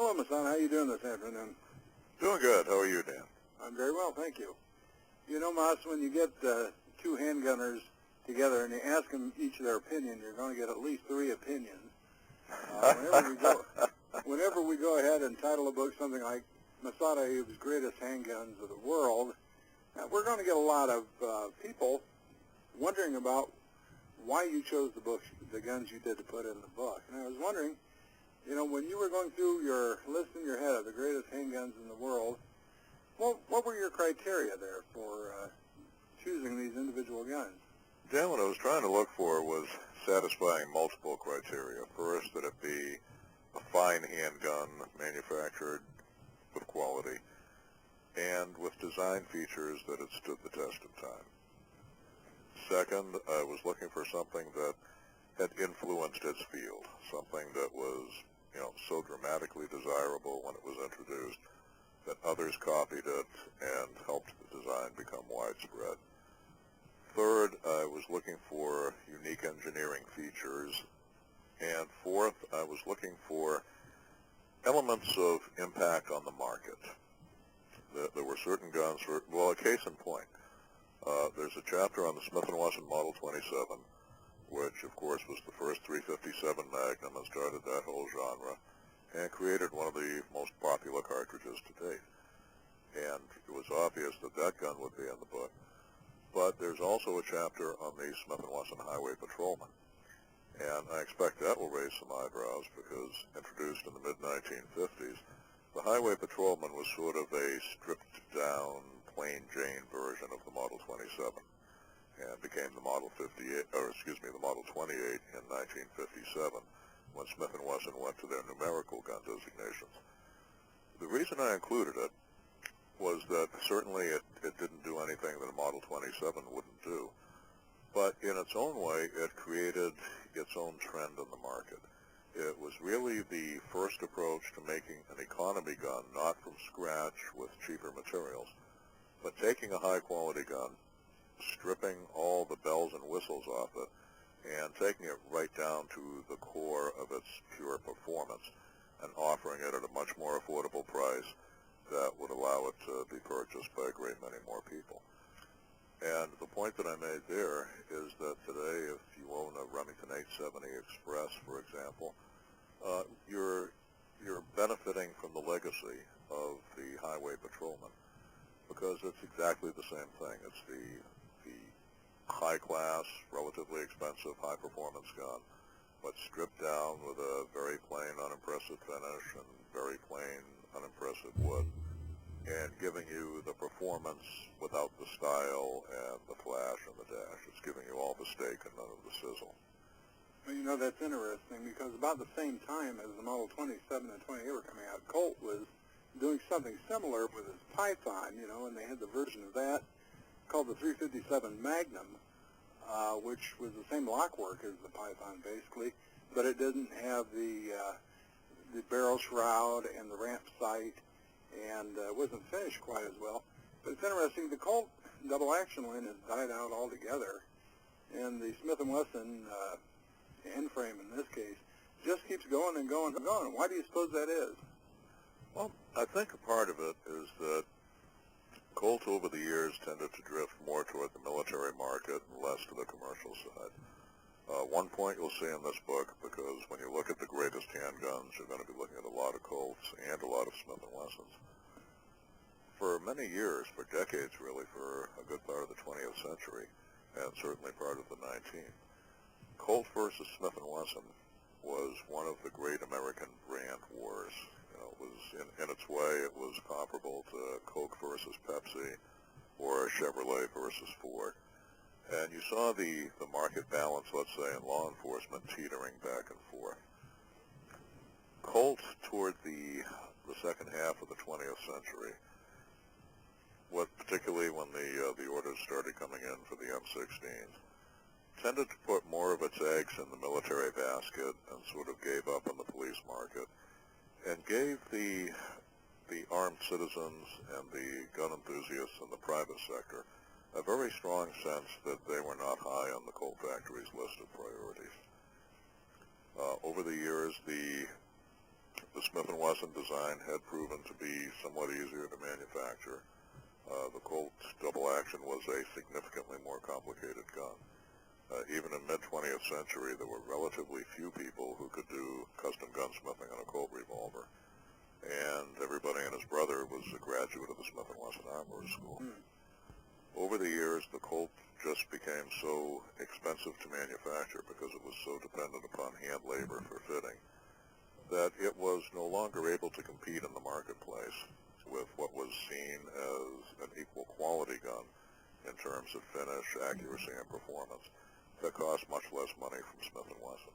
Hello, Massad. How you doing this afternoon? Doing good. How are you, Dan? I'm very well, thank you. You know, Mas, when you get two handgunners together and you ask them each their opinion, you're going to get at least three opinions. Whenever we go ahead and title a book something like Massad Ayoob's Greatest Handguns of the World, we're going to get a lot of people wondering about why you chose the guns you did to put in the book. And I was wondering, you know, when you were going through your list in your head of the greatest handguns in the world, what were your criteria there for choosing these individual guns? Dan, what I was trying to look for was satisfying multiple criteria. First, that it be a fine handgun manufactured with quality and with design features that had stood the test of time. Second, I was looking for something that had influenced its field, something that was, so dramatically desirable when it was introduced that others copied it and helped the design become widespread. Third, I was looking for unique engineering features. And fourth, I was looking for elements of impact on the market. There were certain guns, a case in point. There's a chapter on the Smith & Wesson Model 27, which, of course, was the first .357 Magnum and started that whole genre and created one of the most popular cartridges to date. And it was obvious that that gun would be in the book. But there's also a chapter on the Smith & Wesson Highway Patrolman. And I expect that will raise some eyebrows because introduced in the mid-1950s, the Highway Patrolman was sort of a stripped-down, plain Jane version of the Model 27 and became the Model 28, the Model 28 in 1957 when Smith & Wesson went to their numerical gun designations. The reason I included it was that certainly it didn't do anything that a Model 27 wouldn't do, but in its own way, it created its own trend in the market. It was really the first approach to making an economy gun, not from scratch with cheaper materials, but taking a high-quality gun, stripping all the bells and whistles off it, and taking it right down to the core of its pure performance and offering it at a much more affordable price that would allow it to be purchased by a great many more people. And the point that I made there is that today, if you own a Remington 870 Express, for example, you're benefiting from the legacy of the Highway Patrolman because it's exactly the same thing. It's the high-class, relatively expensive, high-performance gun, but stripped down with a very plain, unimpressive finish and very plain, unimpressive wood, and giving you the performance without the style and the flash and the dash. It's giving you all the steak and none of the sizzle. Well, you know, that's interesting because about the same time as the Model 27 and 28 were coming out, Colt was doing something similar with his Python, and they had the version of that called the .357 Magnum, which was the same lockwork as the Python, basically, but it didn't have the barrel shroud and the ramp sight, and wasn't finished quite as well. But it's interesting, the Colt double-action line has died out altogether, and the Smith & Wesson end frame, in this case, just keeps going and going and going. Why do you suppose that is? Well, I think a part of it is that Colt over the years tended to drift more toward the military market and less to the commercial side. One point you'll see in this book, because when you look at the greatest handguns, you're going to be looking at a lot of Colts and a lot of Smith & Wessons. For many years, for decades really, for a good part of the 20th century, and certainly part of the 19th, Colt versus Smith & Wesson was one of the great American brand wars. It was, in its way, it was comparable to Coke versus Pepsi or Chevrolet versus Ford. And you saw the market balance, let's say, in law enforcement teetering back and forth. Colt, toward the second half of the 20th century, particularly when the orders started coming in for the M16s, tended to put more of its eggs in the military basket and sort of gave up on the police market, and gave the armed citizens and the gun enthusiasts in the private sector a very strong sense that they were not high on the Colt factory's list of priorities. Over the years, the the Smith & Wesson design had proven to be somewhat easier to manufacture. The Colt double action was a significantly more complicated gun. Even in mid-20th century, there were relatively few people who could do custom gunsmithing on a Colt revolver, and everybody and his brother was a graduate of the Smith & Wesson Armorers School. Over the years, the Colt just became so expensive to manufacture because it was so dependent upon hand labor for fitting that it was no longer able to compete in the marketplace with what was seen as an equal quality gun in terms of finish, accuracy, and performance that cost much less money from Smith & Wesson.